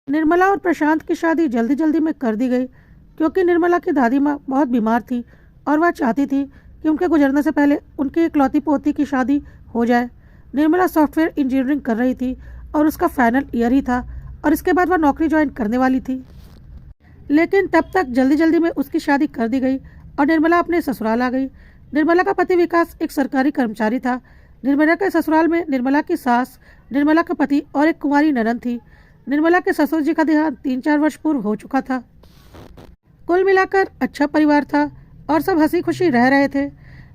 निर्मला और प्रशांत की शादी जल्दी जल्दी में कर दी गई क्योंकि निर्मला की दादी माँ बहुत बीमार थी और वह चाहती थी कि उनके गुजरने से पहले उनकी इकलौती पोती की शादी हो जाए। निर्मला सॉफ्टवेयर इंजीनियरिंग कर रही थी और उसका फाइनल ईयर ही था और इसके बाद वह नौकरी ज्वाइन करने वाली थी। लेकिन तब तक जल्दी जल्दी में उसकी शादी कर दी गई और निर्मला अपने ससुराल आ गई। निर्मला का पति विकास एक सरकारी कर्मचारी था। निर्मला के ससुराल में निर्मला की सास, निर्मला का पति और एक कुंवारी ननद थी। निर्मला के ससुर जी का देहांत 3-4 वर्ष पूर्व हो चुका था। कुल मिलाकर अच्छा परिवार था और सब हंसी खुशी रह रहे थे।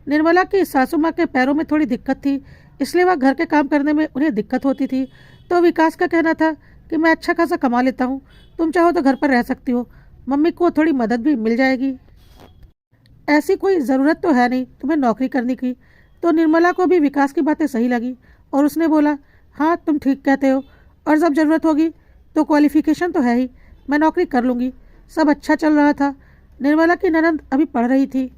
निर्मला की सासू माँ के पैरों में थोड़ी दिक्कत थी, इसलिए वह घर के काम करने में उन्हें दिक्कत होती थी। तो विकास का कहना था कि मैं अच्छा खासा कमा लेता हूँ, तुम चाहो तो घर पर रह सकती हो, मम्मी को थोड़ी मदद भी मिल जाएगी। ऐसी कोई ज़रूरत तो है नहीं तुम्हें नौकरी करने की। तो निर्मला को भी विकास की बातें सही लगी और उसने बोला, हाँ तुम ठीक कहते हो, और जब ज़रूरत होगी तो क्वालिफिकेशन तो है ही, मैं नौकरी कर लूँगी। सब अच्छा चल रहा था। निर्मला की ननद अभी पढ़ रही थी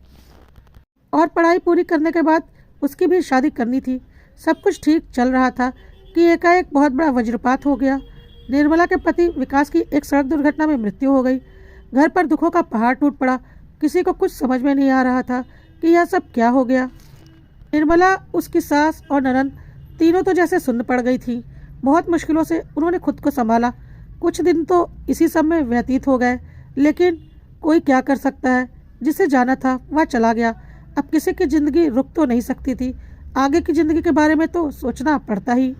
और पढ़ाई पूरी करने के बाद उसकी भी शादी करनी थी। सब कुछ ठीक चल रहा था कि एकाएक बहुत बड़ा वज्रपात हो गया। निर्मला के पति विकास की एक सड़क दुर्घटना में मृत्यु हो गई। घर पर दुखों का पहाड़ टूट पड़ा। किसी को कुछ समझ में नहीं आ रहा था कि यह सब क्या हो गया। निर्मला, उसकी सास और ननद तीनों तो जैसे सुन्न पड़ गई थी। बहुत मुश्किलों से उन्होंने खुद को संभाला। कुछ दिन तो इसी सब में व्यतीत हो गए, लेकिन कोई क्या कर सकता है। जिसे जाना था वह चला गया। अब किसी की ज़िंदगी रुक तो नहीं सकती थी, आगे की ज़िंदगी के बारे में तो सोचना पड़ता ही।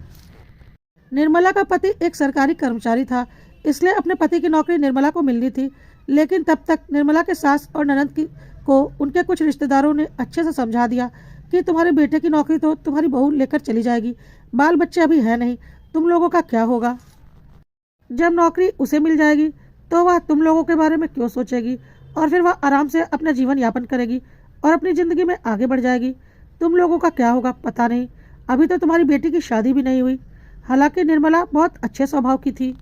निर्मला का पति एक सरकारी कर्मचारी था, इसलिए अपने पति की नौकरी निर्मला को मिलनी थी। लेकिन तब तक निर्मला के सास और ननद को उनके कुछ रिश्तेदारों ने अच्छे से समझा दिया कि तुम्हारे बेटे की नौकरी तो तुम्हारी बहू लेकर चली जाएगी, बाल बच्चे अभी है नहीं, तुम लोगों का क्या होगा। जब नौकरी उसे मिल जाएगी तो वह तुम लोगों के बारे में क्यों सोचेगी, और फिर वह आराम से अपना जीवन यापन करेगी और अपनी ज़िंदगी में आगे बढ़ जाएगी। तुम लोगों का क्या होगा पता नहीं। अभी तो तुम्हारी बेटी की शादी भी नहीं हुई। हालांकि निर्मला बहुत अच्छे स्वभाव की थी,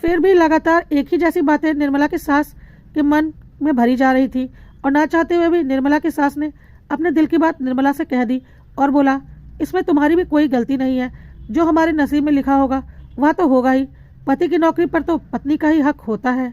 फिर भी लगातार एक ही जैसी बातें निर्मला के सास के मन में भरी जा रही थी और ना चाहते हुए भी निर्मला की सास ने अपने दिल की बात निर्मला से कह दी और बोला, इसमें तुम्हारी भी कोई गलती नहीं है। जो हमारे नसीब में लिखा होगा वह तो होगा ही। पति की नौकरी पर तो पत्नी का ही हक होता है।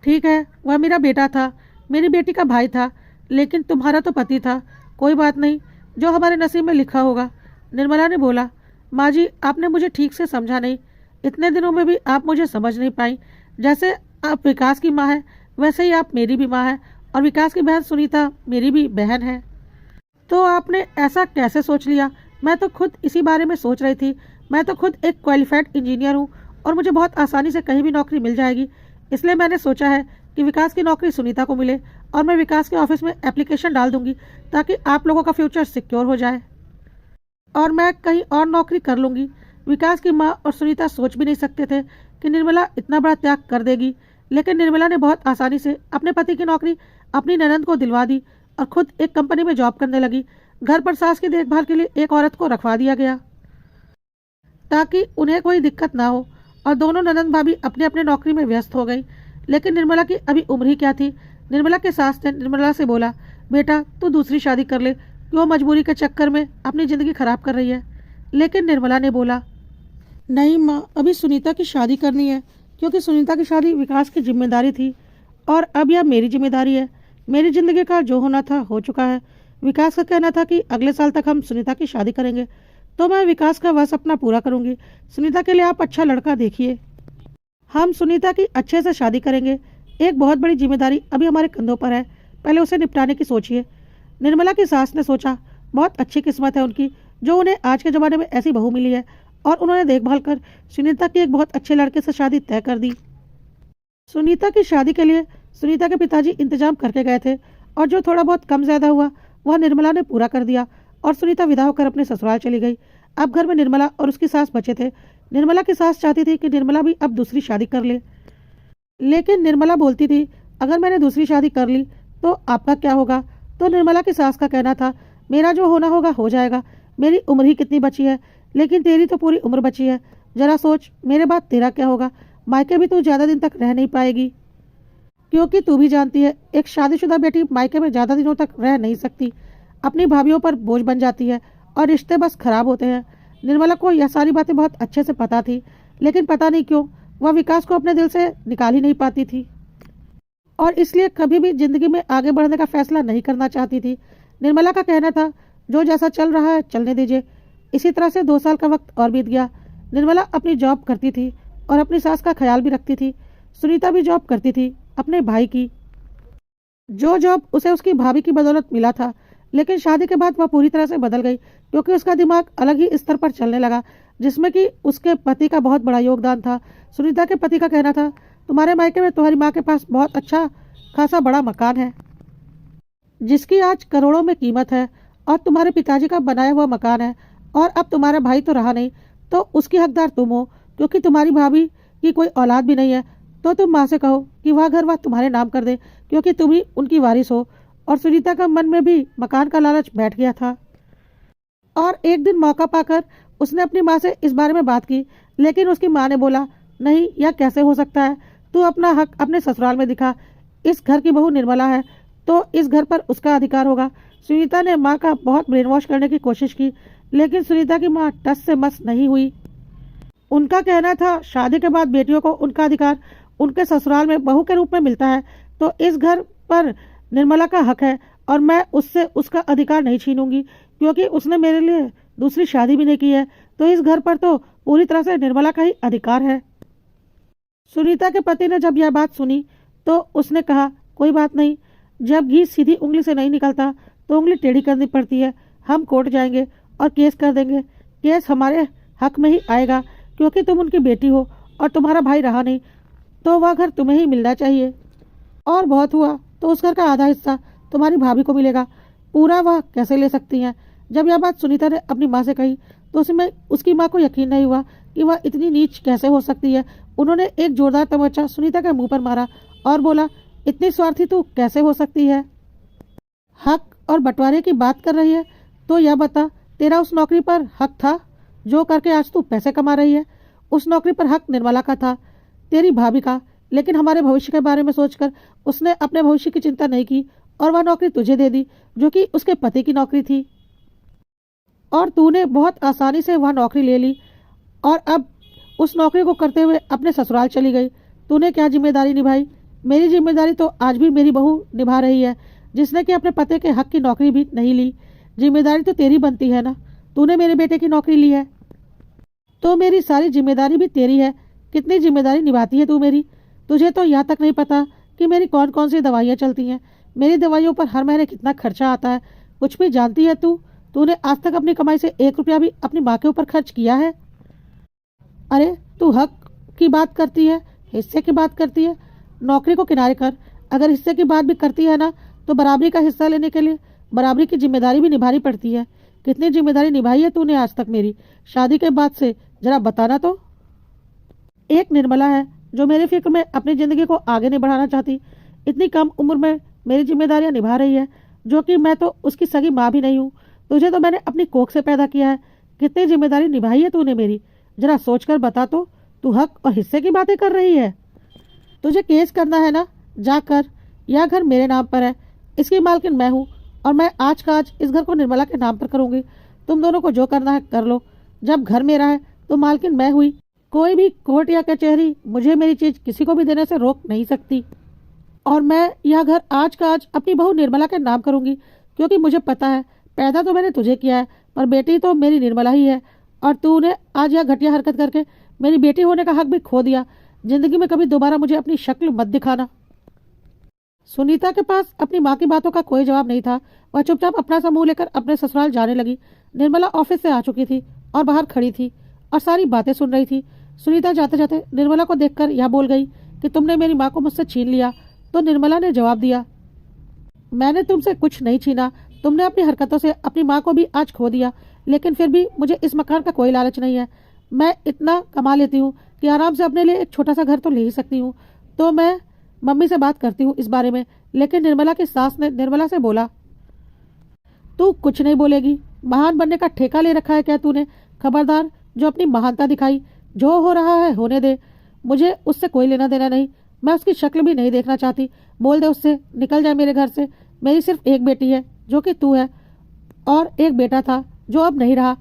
ठीक है, वह मेरा बेटा था, मेरी बेटी का भाई था, लेकिन तुम्हारा तो पति था। कोई बात नहीं, जो हमारे नसीब में लिखा होगा। निर्मला ने बोला, माँ जी आपने मुझे ठीक से समझा नहीं। इतने दिनों में भी आप मुझे समझ नहीं पाई। जैसे आप विकास की माँ है, वैसे ही आप मेरी भी माँ है, और विकास की बहन सुनीता मेरी भी बहन है। तो आपने ऐसा कैसे सोच लिया? मैं तो खुद इसी बारे में सोच रही थी। मैं तो खुद एक क्वालिफाइड इंजीनियर हूँ और मुझे बहुत आसानी से कहीं भी नौकरी मिल जाएगी। इसलिए मैंने सोचा है कि विकास की नौकरी सुनीता को मिले और मैं विकास के ऑफिस में एप्लीकेशन डाल दूंगी ताकि आप लोगों का फ्यूचर सिक्योर हो जाए और मैं कहीं और नौकरी कर लूँगी। विकास की माँ और सुनीता सोच भी नहीं सकते थे कि निर्मला इतना बड़ा त्याग कर देगी, लेकिन निर्मला ने बहुत आसानी से अपने पति की नौकरी अपनी ननद को दिलवा दी और खुद एक कंपनी में जॉब करने लगी। घर पर सास की देखभाल के लिए एक औरत को रखवा दिया गया ताकि उन्हें कोई दिक्कत ना हो, और दोनों ननद भाभी अपने अपने नौकरी में व्यस्त हो गई। लेकिन निर्मला की अभी उम्र ही क्या थी। निर्मला के सास ने निर्मला से बोला, बेटा तू दूसरी शादी कर ले, क्यों मजबूरी के चक्कर में अपनी ज़िंदगी खराब कर रही है। लेकिन निर्मला ने बोला, नहीं माँ, अभी सुनीता की शादी करनी है, क्योंकि सुनीता की शादी विकास की जिम्मेदारी थी और अब यह मेरी जिम्मेदारी है। मेरी ज़िंदगी का जो होना था हो चुका है। विकास का कहना था कि अगले साल तक हम सुनीता की शादी करेंगे, तो मैं विकास का वह सपना पूरा करूंगी। सुनीता के लिए आप अच्छा लड़का देखिए, हम सुनीता की अच्छे से शादी करेंगे। एक बहुत बड़ी जिम्मेदारी अभी हमारे कंधों पर है, पहले उसे निपटाने की सोचिए। निर्मला की सास ने सोचा, बहुत अच्छी किस्मत है उनकी जो उन्हें आज के ज़माने में ऐसी बहू मिली है, और उन्होंने देखभाल कर सुनीता की एक बहुत अच्छे लड़के से शादी तय कर दी। सुनीता की शादी के लिए सुनीता के पिताजी इंतजाम करके गए थे और जो थोड़ा बहुत कम ज़्यादा हुआ वह निर्मला ने पूरा कर दिया और सुनीता विदा होकर अपने ससुराल चली गई। अब घर में निर्मला और उसकी सास बचे थे। निर्मला की सास चाहती थी कि निर्मला भी अब दूसरी शादी कर ले, लेकिन निर्मला बोलती थी, अगर मैंने दूसरी शादी कर ली तो आपका क्या होगा। तो निर्मला की सास का कहना था, मेरा जो होना होगा हो जाएगा, मेरी उम्र ही कितनी बची है, लेकिन तेरी तो पूरी उम्र बची है। जरा सोच, मेरे बाद तेरा क्या होगा। मायके भी तू ज़्यादा दिन तक रह नहीं पाएगी, क्योंकि तू भी जानती है एक शादीशुदा बेटी मायके में ज़्यादा दिनों तक रह नहीं सकती, अपनी भाभीयों पर बोझ बन जाती है और रिश्ते बस खराब होते हैं। निर्मला को यह सारी बातें बहुत अच्छे से पता थी, लेकिन पता नहीं क्यों वह विकास को अपने दिल से निकाल ही नहीं पाती थी और इसलिए कभी भी जिंदगी में आगे बढ़ने का फैसला नहीं करना चाहती थी। निर्मला का कहना था, जो जैसा चल रहा है चलने दीजिए। इसी तरह से 2 साल का वक्त और बीत गया। निर्मला अपनी जॉब करती थी और अपनी सास का ख्याल भी रखती थी। सुनीता भी जॉब करती थी, अपने भाई की, जो जॉब उसे उसकी भाभी की बदौलत मिला था। लेकिन शादी के बाद वह पूरी तरह से बदल गई, क्योंकि उसका दिमाग अलग ही स्तर पर चलने लगा, जिसमें कि उसके पति का बहुत बड़ा योगदान था। सुनीता के पति का कहना था, तुम्हारे मायके में तुम्हारी माँ के पास बहुत अच्छा खासा बड़ा मकान है, जिसकी आज करोड़ों में कीमत है, और तुम्हारे पिताजी का बनाया हुआ मकान है, और अब तुम्हारा भाई तो रहा नहीं, तो उसकी हकदार तुम हो, क्योंकि तुम्हारी भाभी की कोई औलाद भी नहीं है। तो तुम माँ से कहो कि वह घर वह तुम्हारे नाम कर दे, क्योंकि तुम ही उनकी वारिस हो। और सुनीता का मन में भी मकान का लालच बैठ गया था, और एक दिन मौका पाकर उसने अपनी माँ से इस बारे में बात की। लेकिन उसकी माँ ने बोला, नहीं, यह कैसे हो सकता है, तू अपना हक अपने ससुराल में दिखा। इस घर की बहू निर्मला है, तो इस घर पर उसका अधिकार होगा। सुनीता ने माँ का बहुत ब्रेन वॉश करने की कोशिश की, लेकिन सुनीता की माँ टस से मस नहीं हुई। उनका कहना था, शादी के बाद बेटियों को उनका अधिकार उनके ससुराल में बहू के रूप में मिलता है, तो इस घर पर निर्मला का हक है, और मैं उससे उसका अधिकार नहीं छीनूंगी, क्योंकि उसने मेरे लिए दूसरी शादी भी नहीं की है। तो इस घर पर तो पूरी तरह से निर्मला का ही अधिकार है। सुनीता के पति ने जब यह बात सुनी तो उसने कहा, कोई बात नहीं, जब घी सीधी उंगली से नहीं निकलता तो उंगली टेढ़ी करनी पड़ती है। हम कोर्ट जाएंगे और केस कर देंगे। केस हमारे हक में ही आएगा, क्योंकि तुम उनकी बेटी हो और तुम्हारा भाई रहा नहीं, तो वह घर तुम्हें ही मिलना चाहिए। और बहुत हुआ तो उस घर का आधा हिस्सा तुम्हारी भाभी को मिलेगा, पूरा वह कैसे ले सकती हैं। जब यह बात सुनीता ने अपनी माँ से कही तो उसमें उसकी माँ को यकीन नहीं हुआ कि वह इतनी नीच कैसे हो सकती है। उन्होंने एक जोरदार तमाचा सुनीता के मुंह पर मारा और बोला, इतनी स्वार्थी तू कैसे हो सकती है? हक और बंटवारे की बात कर रही है, तो यह बता, तेरा उस नौकरी पर हक था जो करके आज तू पैसे कमा रही है? उस नौकरी पर हक निर्मला का था, तेरी भाभी का, लेकिन हमारे भविष्य के बारे में सोचकर उसने अपने भविष्य की चिंता नहीं की और वह नौकरी तुझे दे दी, जो कि उसके पति की नौकरी थी, और तूने बहुत आसानी से वह नौकरी ले ली और अब उस नौकरी को करते हुए अपने ससुराल चली गई। तूने क्या जिम्मेदारी निभाई? मेरी जिम्मेदारी तो आज भी मेरी बहू निभा रही है, जिसने कि अपने पति के हक की नौकरी भी नहीं ली। जिम्मेदारी तो तेरी बनती है ना, तूने मेरे बेटे की नौकरी ली है, तो मेरी सारी जिम्मेदारी भी तेरी है। कितनी जिम्मेदारी निभाती है तू मेरी? तुझे तो यहाँ तक नहीं पता कि मेरी कौन कौन सी दवाइयाँ चलती हैं, मेरी दवाइयों पर हर महीने कितना खर्चा आता है, कुछ भी जानती है तू? तूने आज तक अपनी कमाई से 1 रुपया भी अपनी माँ के ऊपर खर्च किया है? अरे तू हक की बात करती है, हिस्से की बात करती है। नौकरी को किनारे कर, अगर हिस्से की बात भी करती है ना, तो बराबरी का हिस्सा लेने के लिए बराबरी की जिम्मेदारी भी निभानी पड़ती है। कितनी जिम्मेदारी निभाई है तूने आज तक मेरी शादी के बाद से, जरा बताना तो। एक निर्मला है जो मेरी फिक्र में अपनी ज़िंदगी को आगे नहीं बढ़ाना चाहती, इतनी कम उम्र में मेरी जिम्मेदारियां निभा रही है, जो कि मैं तो उसकी सगी माँ भी नहीं हूँ। तुझे तो मैंने अपनी कोख से पैदा किया है, कितनी जिम्मेदारी निभाई है तूने मेरी, जरा सोचकर बता तो। तू हक और हिस्से की बातें कर रही है? तुझे केस करना है ना, जाकर। यह घर मेरे नाम पर है, इसकी मालकिन मैं हूँ, और मैं आज का आज इस घर को निर्मला के नाम पर करूँगी। तुम दोनों को जो करना है कर लो। जब घर मेरा है तो मालकिन मैं हुई, कोई भी कोर्ट या कचहरी मुझे मेरी चीज़ किसी को भी देने से रोक नहीं सकती। और मैं यह घर आज का आज अपनी बहू निर्मला के नाम करूँगी, क्योंकि मुझे पता है पैदा तो मैंने तुझे किया है, पर बेटी तो मेरी निर्मला ही है, और तूने आज यह घटिया हरकत करके मेरी बेटी होने का हक भी खो दिया। जिंदगी में कभी दोबारा मुझे अपनी शक्ल मत दिखाना। सुनीता के पास अपनी माँ की बातों का कोई जवाब नहीं था। वह चुपचाप अपना सा मुंह लेकर अपने ससुराल जाने लगी। निर्मला ऑफिस से आ चुकी थी और बाहर खड़ी थी और सारी बातें सुन रही थी। सुनीता जाते जाते निर्मला को देखकर यह बोल गई कि तुमने मेरी माँ को मुझसे छीन लिया। तो निर्मला ने जवाब दिया, मैंने तुमसे कुछ नहीं छीना, तुमने अपनी हरकतों से अपनी माँ को भी आज खो दिया, लेकिन फिर भी मुझे इस मकान का कोई लालच नहीं है। मैं इतना कमा लेती हूँ कि आराम से अपने लिए एक छोटा सा घर तो ले ही सकती हूँ। तो मैं मम्मी से बात करती हूँ इस बारे में। लेकिन निर्मला की सास ने निर्मला से बोला, तू कुछ नहीं बोलेगी? महान बनने का ठेका ले रखा है क्या तूने? खबरदार, जो अपनी महानता दिखाई, जो हो रहा है होने दे, मुझे उससे कोई लेना देना नहीं। मैं उसकी शक्ल भी नहीं देखना चाहती। बोल दे उससे निकल जाए मेरे घर से। मेरी सिर्फ एक बेटी है जो कि तू है, और एक बेटा था जो अब नहीं रहा,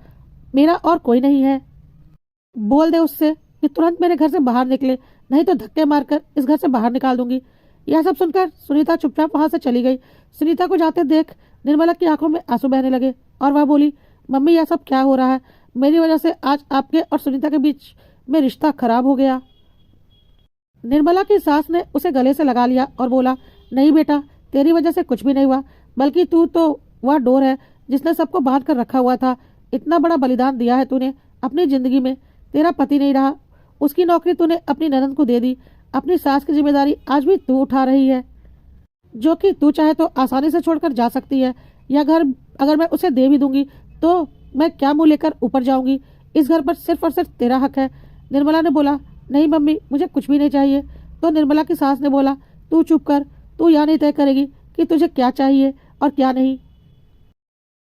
मेरा और कोई नहीं है। बोल दे उससे कि तुरंत मेरे घर से बाहर निकले, नहीं तो धक्के मारकर इस घर से बाहर निकाल दूंगी। यह सब सुनकर सुनीता चुपचाप वहां से चली गई। सुनीता को जाते देख निर्मला की आंखों में आंसू बहने लगे और वह बोली, मम्मी यह सब क्या हो रहा है? मेरी वजह से आज आपके और सुनीता के बीच में रिश्ता खराब हो गया। निर्मला की सास ने उसे गले से लगा लिया और बोला, नहीं बेटा, तेरी वजह से कुछ भी नहीं हुआ, बल्कि तू तो वह डोर है जिसने सबको बांध कर रखा हुआ था। इतना बड़ा बलिदान दिया है तूने अपनी जिंदगी में। तेरा पति नहीं रहा, उसकी नौकरी तूने अपनी ननद को दे दी। अपनी सास की जिम्मेदारी आज भी तू उठा रही है, जो कि तू चाहे तो आसानी से छोड़कर जा सकती है। यह घर अगर मैं उसे दे भी दूंगी तो मैं क्या मुंह लेकर ऊपर जाऊंगी? इस घर पर सिर्फ और सिर्फ तेरा हक है। निर्मला ने बोला, नहीं मम्मी, मुझे कुछ भी नहीं चाहिए। तो निर्मला की सास ने बोला, तू चुप कर, तू यह नहीं तय करेगी कि तुझे क्या चाहिए और क्या नहीं।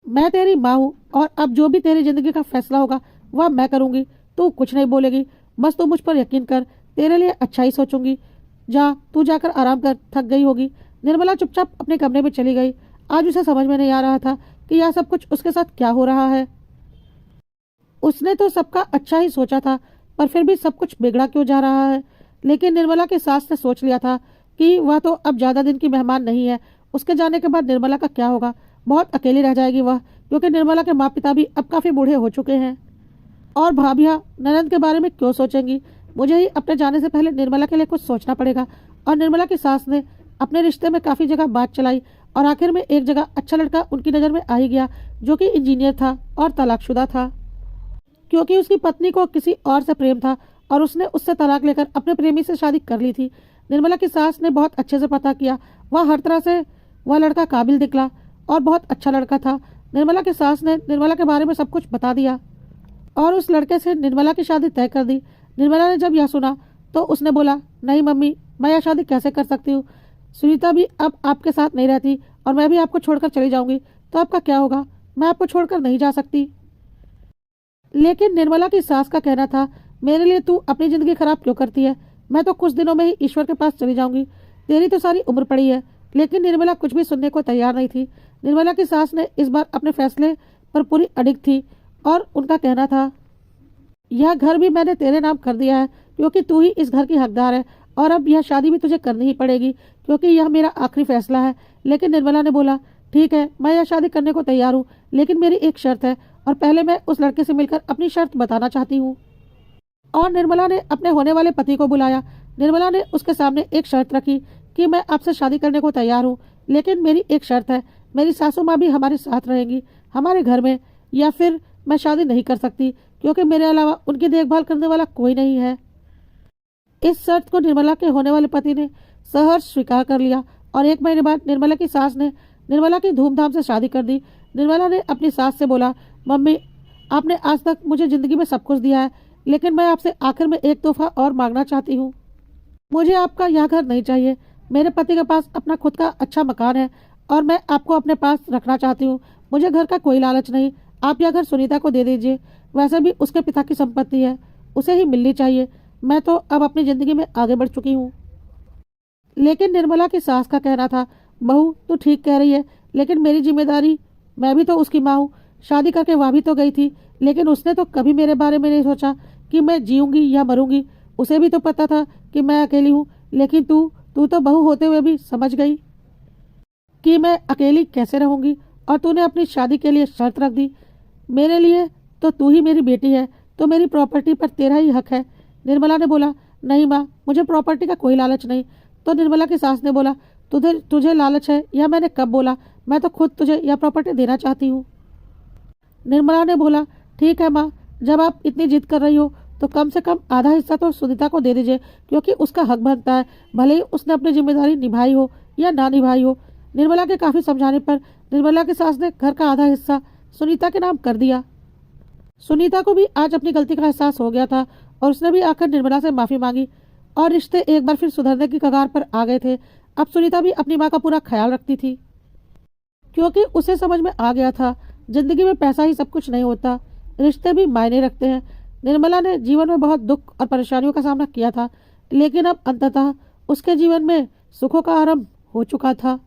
मैं तेरी माँ हूँ और अब जो भी तेरी जिंदगी का फैसला होगा वह मैं करूंगी। तू कुछ नहीं बोलेगी, बस तू मुझ पर यकीन कर, तेरे लिए अच्छा ही सोचूंगी। जा, तू जाकर आराम कर, थक गई होगी। निर्मला चुपचाप अपने कमरे में चली गई। आज उसे समझ में नहीं आ रहा था कि यह सब कुछ उसके साथ क्या हो रहा है। उसने तो सबका अच्छा ही सोचा था, पर फिर भी सब कुछ बिगड़ा क्यों जा रहा है? लेकिन निर्मला की सास ने सोच लिया था कि वह तो अब ज्यादा दिन की मेहमान नहीं है। उसके जाने के बाद निर्मला का क्या होगा? बहुत अकेली रह जाएगी वह, क्योंकि निर्मला के माँ पिता भी अब काफी बूढ़े हो चुके हैं। और भाभियाँ ननद के बारे में क्यों सोचेंगी? मुझे ही अपने जाने से पहले निर्मला के लिए कुछ सोचना पड़ेगा। और निर्मला की सास ने अपने रिश्ते में काफी जगह बात चलाई और आखिर में एक जगह अच्छा लड़का उनकी नज़र में आ ही गया, जो कि इंजीनियर था और तलाकशुदा था, क्योंकि उसकी पत्नी को किसी और से प्रेम था और उसने उससे तलाक लेकर अपने प्रेमी से शादी कर ली थी। निर्मला की सास ने बहुत अच्छे से पता किया, वह हर तरह से वह लड़का काबिल निकला और बहुत अच्छा लड़का था। निर्मला की सास ने निर्मला के बारे में सब कुछ बता दिया और उस लड़के से निर्मला की शादी तय कर दी। निर्मला ने जब यह सुना तो उसने बोला, नहीं मम्मी, मैं यह शादी कैसे कर सकती हूँ? सुनीता भी अब आपके साथ नहीं रहती और मैं भी आपको छोड़कर चली जाऊंगी तो आपका क्या होगा? मैं आपको छोड़कर नहीं जा सकती। लेकिन निर्मला की सास का कहना था, मेरे लिए तू अपनी जिंदगी खराब क्यों करती है? मैं तो कुछ दिनों में ही ईश्वर के पास चली जाऊंगी, तेरी तो सारी उम्र पड़ी है। लेकिन निर्मला कुछ भी सुनने को तैयार नहीं थी। निर्मला की सास ने इस बार अपने फैसले पर पूरी अडिग थी और उनका कहना था, यह घर भी मैंने तेरे नाम कर दिया है क्योंकि तू ही इस घर की हकदार है और अब यह शादी भी तुझे करनी ही पड़ेगी क्योंकि यह मेरा आखिरी फैसला है। लेकिन निर्मला ने बोला, ठीक है, मैं यह शादी करने को तैयार हूँ, लेकिन मेरी एक शर्त है और पहले मैं उस लड़के से मिलकर अपनी शर्त बताना चाहती हूँ। और निर्मला ने अपने होने वाले पति को बुलाया। निर्मला ने उसके सामने एक शर्त रखी कि मैं आपसे शादी करने को तैयार हूँ, लेकिन मेरी एक शर्त है, मेरी सासू माँ भी हमारे साथ रहेंगी हमारे घर में, या फिर मैं शादी नहीं कर सकती क्योंकि मेरे अलावा उनकी देखभाल करने वाला कोई नहीं है। इस शर्त को निर्मला के होने वाले पति ने सहर्ष स्वीकार कर लिया और एक महीने बाद निर्मला की सास ने निर्मला की धूमधाम से शादी कर दी। निर्मला ने अपनी सास से बोला, मम्मी, आपने आज तक मुझे जिंदगी में सब कुछ दिया है, लेकिन मैं आपसे आखिर में एक तोहफा और मांगना चाहती हूँ। मुझे आपका यह घर नहीं चाहिए। मेरे पति के पास अपना खुद का अच्छा मकान है और मैं आपको अपने पास रखना चाहती हूँ। मुझे घर का कोई लालच नहीं। आप यह घर सुनीता को दे दीजिए, वैसे भी उसके पिता की संपत्ति है, उसे ही मिलनी चाहिए। मैं तो अब अपनी जिंदगी में आगे बढ़ चुकी हूँ। लेकिन निर्मला की सास का कहना था, बहू तू ठीक कह रही है, लेकिन मेरी जिम्मेदारी, मैं भी तो उसकी माँ हूँ। शादी करके वह भी तो गई थी, लेकिन उसने तो कभी मेरे बारे में नहीं सोचा कि मैं जीऊंगी या मरूंगी। उसे भी तो पता था कि मैं अकेली हूँ, लेकिन तू तू तो बहू होते हुए भी समझ गई कि मैं अकेली कैसे रहूंगी और तूने अपनी शादी के लिए शर्त रख दी। मेरे लिए तो तू ही मेरी बेटी है, तो मेरी प्रॉपर्टी पर तेरा ही हक है। निर्मला ने बोला, नहीं माँ, मुझे प्रॉपर्टी का कोई लालच नहीं। तो निर्मला की सास ने बोला, तुझे तुझे लालच है? यह मैंने कब बोला? मैं तो खुद तुझे यह प्रॉपर्टी देना चाहती हूँ। निर्मला ने बोला, ठीक है माँ, जब आप इतनी जिद कर रही हो तो कम से कम आधा हिस्सा तो सुनीता को दे दीजिए, क्योंकि उसका हक बनता है, भले ही उसने अपनी जिम्मेदारी निभाई हो या ना निभाई हो। निर्मला के काफी समझाने पर निर्मला की सास ने घर का आधा हिस्सा सुनीता के नाम कर दिया। सुनीता को भी आज अपनी गलती का एहसास हो गया था और उसने भी आकर निर्मला से माफी मांगी और रिश्ते एक बार फिर सुधरने की कगार पर आ गए थे। अब सुनीता भी अपनी माँ का पूरा ख्याल रखती थी, क्योंकि उसे समझ में आ गया था जिंदगी में पैसा ही सब कुछ नहीं होता, रिश्ते भी मायने रखते हैं। निर्मला ने जीवन में बहुत दुख और परेशानियों का सामना किया था, लेकिन अब अंततः उसके जीवन में सुखों का आरंभ हो चुका था।